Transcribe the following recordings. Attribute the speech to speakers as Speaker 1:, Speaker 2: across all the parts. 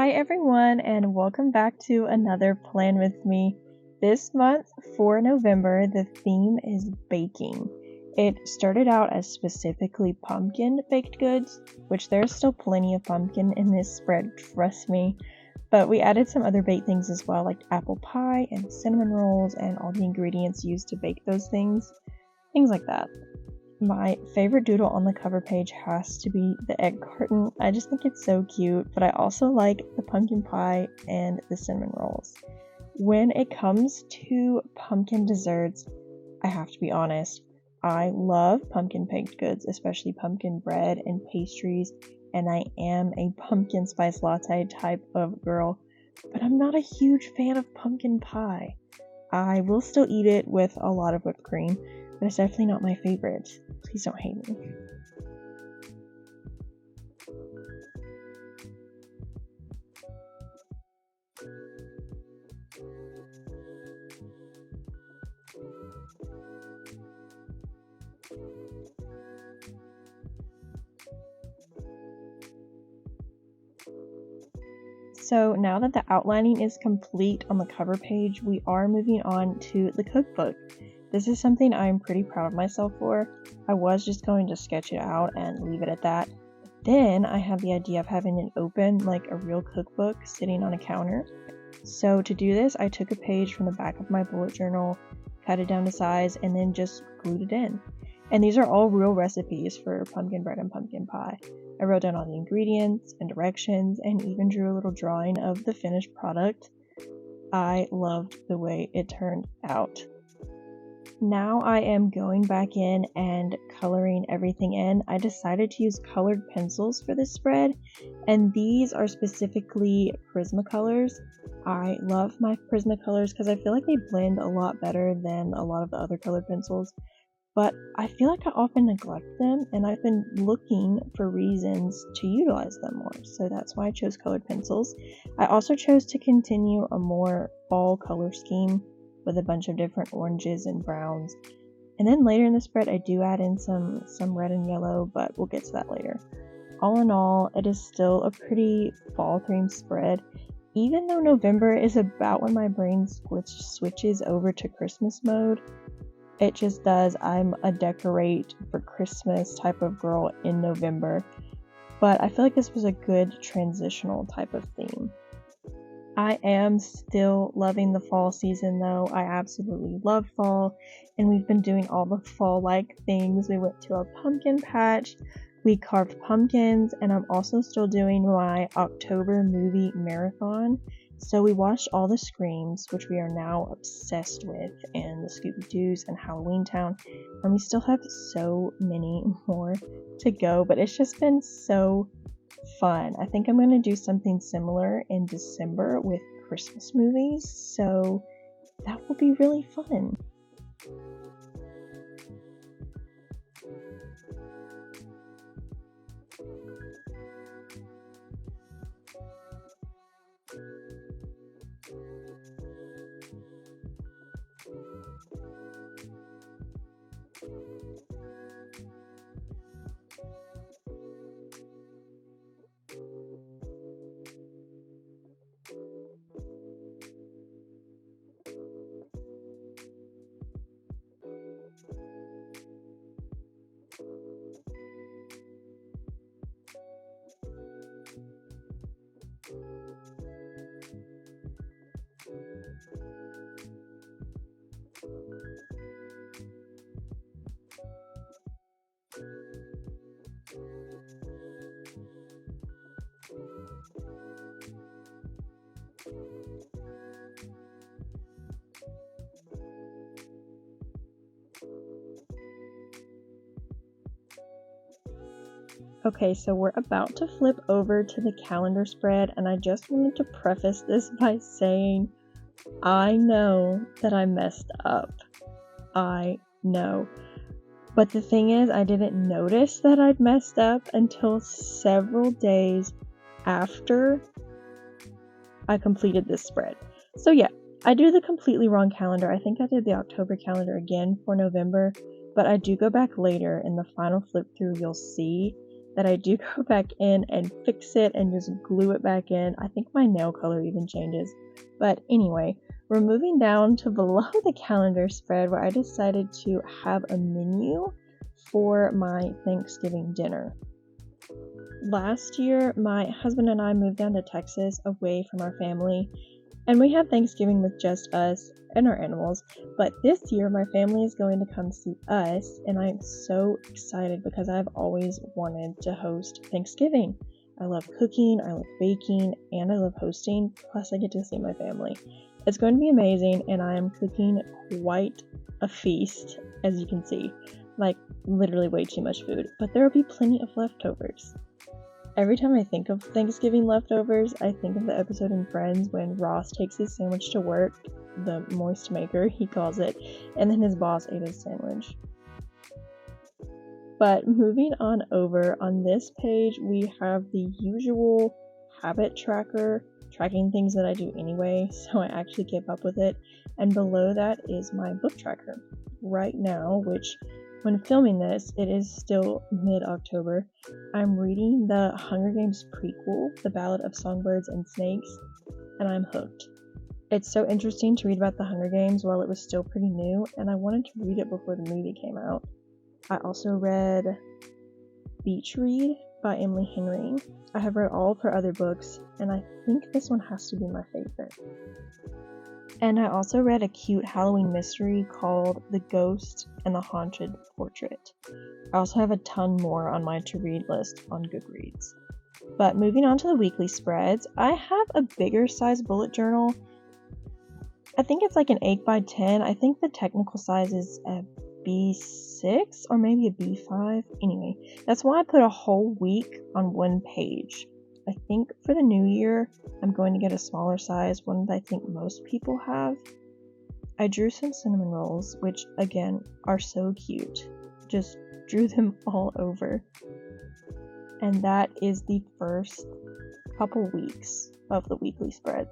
Speaker 1: Hi everyone, and welcome back to another Plan With Me. This month, for November, the theme is baking. It started out as specifically pumpkin baked goods, which there's still plenty of pumpkin in this spread, trust me. But we added some other baked things as well, like apple pie and cinnamon rolls and all the ingredients used to bake those things like that. My favorite doodle on the cover page has to be the egg carton. I just think it's so cute, but I also like the pumpkin pie and the cinnamon rolls. When it comes to pumpkin desserts, I have to be honest, I love pumpkin baked goods, especially pumpkin bread and pastries, and I am a pumpkin spice latte type of girl, but I'm not a huge fan of pumpkin pie. I will still eat it with a lot of whipped cream, but it's definitely not my favorite. Please don't hate me. So now that the outlining is complete on the cover page, we are moving on to the cookbook. This is something I'm pretty proud of myself for. I was just going to sketch it out and leave it at that. Then I had the idea of having it open like a real cookbook sitting on a counter. So to do this, I took a page from the back of my bullet journal, cut it down to size, and then just glued it in. And these are all real recipes for pumpkin bread and pumpkin pie. I wrote down all the ingredients and directions and even drew a little drawing of the finished product. I loved the way it turned out. Now I am going back in and coloring everything in. I decided to use colored pencils for this spread, and these are specifically Prisma colors. I love my Prisma colors because I feel like they blend a lot better than a lot of the other colored pencils, but I feel like I often neglect them, and I've been looking for reasons to utilize them more, so that's why I chose colored pencils. I also chose to continue a more fall color scheme with a bunch of different oranges and browns. And then later in the spread, I do add in some red and yellow, but we'll get to that later. All in all, it is still a pretty fall themed spread, even though November is about when my brain switches over to Christmas mode. It just does. I'm a decorate for Christmas type of girl in November, but I feel like this was a good transitional type of theme. I am still loving the fall season though. I absolutely love fall, and we've been doing all the fall-like things. We went to a pumpkin patch, we carved pumpkins, and I'm also still doing my October movie marathon. So we watched all the Screams, which we are now obsessed with, and the Scooby-Doos and Halloween Town, and we still have so many more to go, but it's just been so fun. I think I'm going to do something similar in December with Christmas movies, so that will be really fun. Okay, so we're about to flip over to the calendar spread, and I just wanted to preface this by saying I know that I messed up. I know. But the thing is, I didn't notice that I'd messed up until several days after I completed this spread. So yeah, I do the completely wrong calendar. I think I did the October calendar again for November, but I do go back later in the final flip through, you'll see that I do go back in and fix it and just glue it back in. I think my nail color even changes. But anyway, we're moving down to below the calendar spread where I decided to have a menu for my Thanksgiving dinner. Last year, my husband and I moved down to Texas away from our family, and we had Thanksgiving with just us and our animals. But this year, my family is going to come see us, and I'm so excited because I've always wanted to host Thanksgiving. I love cooking, I love baking, and I love hosting, plus I get to see my family. It's going to be amazing, and I am cooking quite a feast, as you can see. Like, literally way too much food, but there will be plenty of leftovers. Every time I think of Thanksgiving leftovers, I think of the episode in Friends when Ross takes his sandwich to work, the moist maker, he calls it, and then his boss ate his sandwich. But moving on over, on this page we have the usual habit tracker, tracking things that I do anyway, so I actually keep up with it, and below that is my book tracker. Right now, which when filming this, it is still mid-October, I'm reading the Hunger Games prequel, The Ballad of Songbirds and Snakes, and I'm hooked. It's so interesting to read about the Hunger Games while it was still pretty new, and I wanted to read it before the movie came out. I also read Beach Read by Emily Henry. I have read all of her other books, and I think this one has to be my favorite. And I also read a cute Halloween mystery called The Ghost and the Haunted Portrait. I also have a ton more on my to-read list on Goodreads. But moving on to the weekly spreads, I have a bigger size bullet journal. I think it's like an 8x10. I think the technical size is a B6 or maybe a B5. Anyway, that's why I put a whole week on one page. I think for the new year, I'm going to get a smaller size, one that I think most people have. I drew some cinnamon rolls, which again are so cute. Just drew them all over. And that is the first couple weeks of the weekly spread.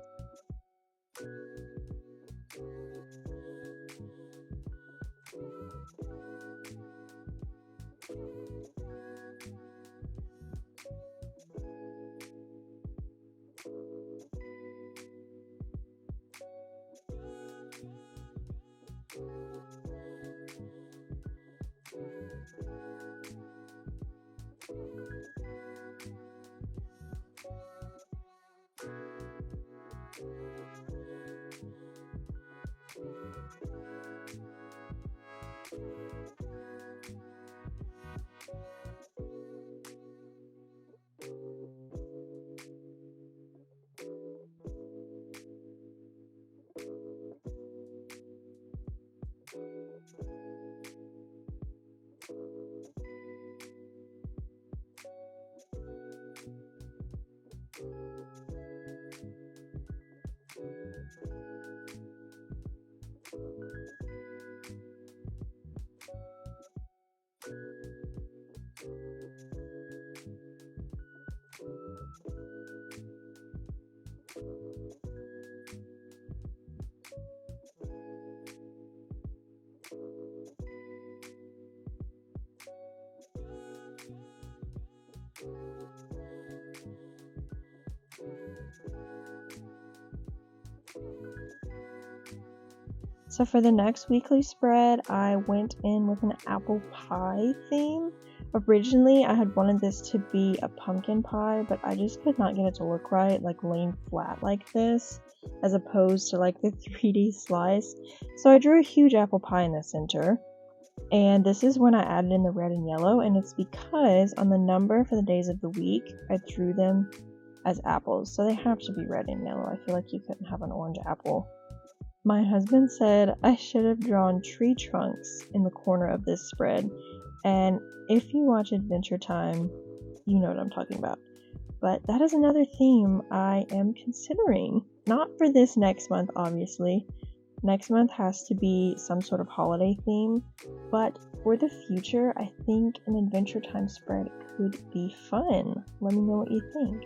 Speaker 1: So for the next weekly spread, I went in with an apple pie theme. Originally, I had wanted this to be a pumpkin pie, but I just could not get it to look right, like laying flat like this, as opposed to like the 3D slice. So I drew a huge apple pie in the center. And this is when I added in the red and yellow, and it's because on the number for the days of the week, I drew them as apples. So they have to be red and yellow. I feel like you couldn't have an orange apple. My husband said I should have drawn tree trunks in the corner of this spread, and if you watch Adventure Time, you know what I'm talking about. But that is another theme I am considering. Not for this next month, obviously. Next month has to be some sort of holiday theme, but for the future, I think an Adventure Time spread could be fun. Let me know what you think.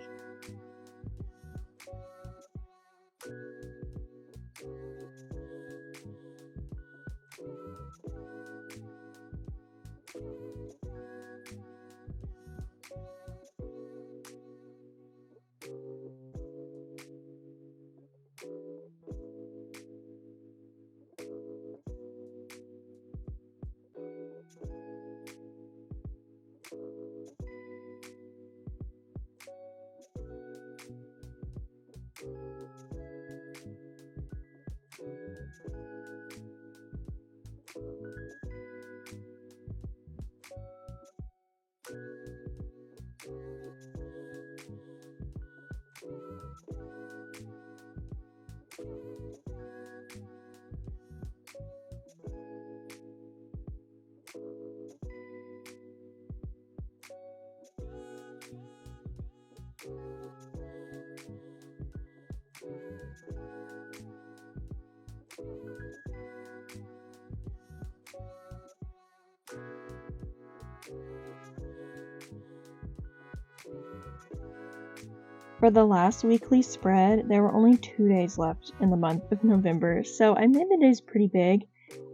Speaker 1: For the last weekly spread, there were only 2 days left in the month of November, so I made the days pretty big,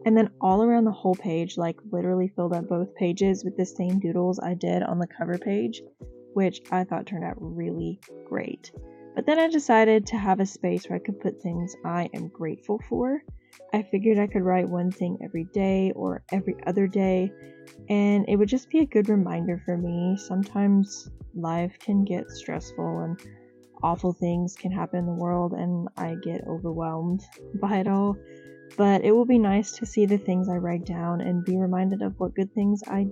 Speaker 1: and then all around the whole page, like literally filled up both pages with the same doodles I did on the cover page, which I thought turned out really great. But then I decided to have a space where I could put things I am grateful for. I figured I could write one thing every day or every other day, and it would just be a good reminder for me. Sometimes life can get stressful and awful things can happen in the world, and I get overwhelmed by it all. But it will be nice to see the things I write down and be reminded of what good things I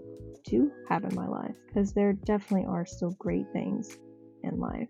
Speaker 1: do have in my life, because there definitely are still great things in life.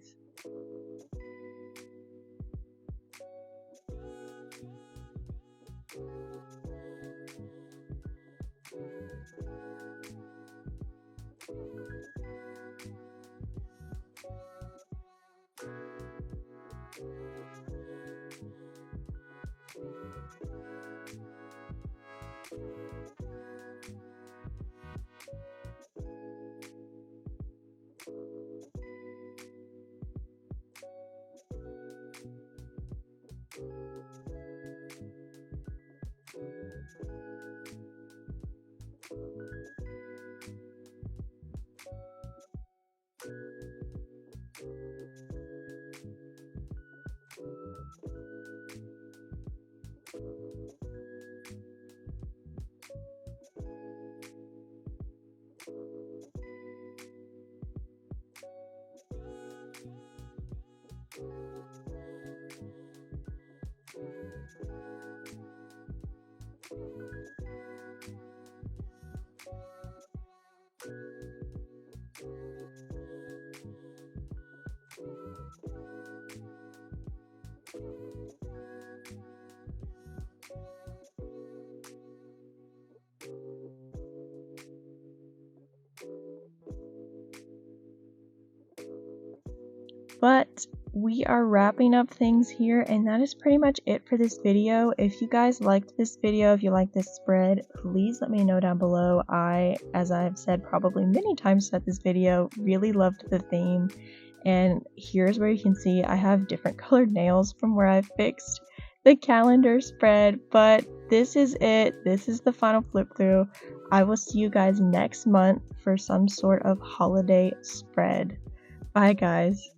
Speaker 1: But we are wrapping up things here, and that is pretty much it for this video. If you guys liked this video, if you like this spread, please let me know down below. I, as I've said probably many times throughout this video, really loved the theme. And here's where you can see I have different colored nails from where I fixed the calendar spread. But this is it. This is the final flip through. I will see you guys next month for some sort of holiday spread. Bye guys.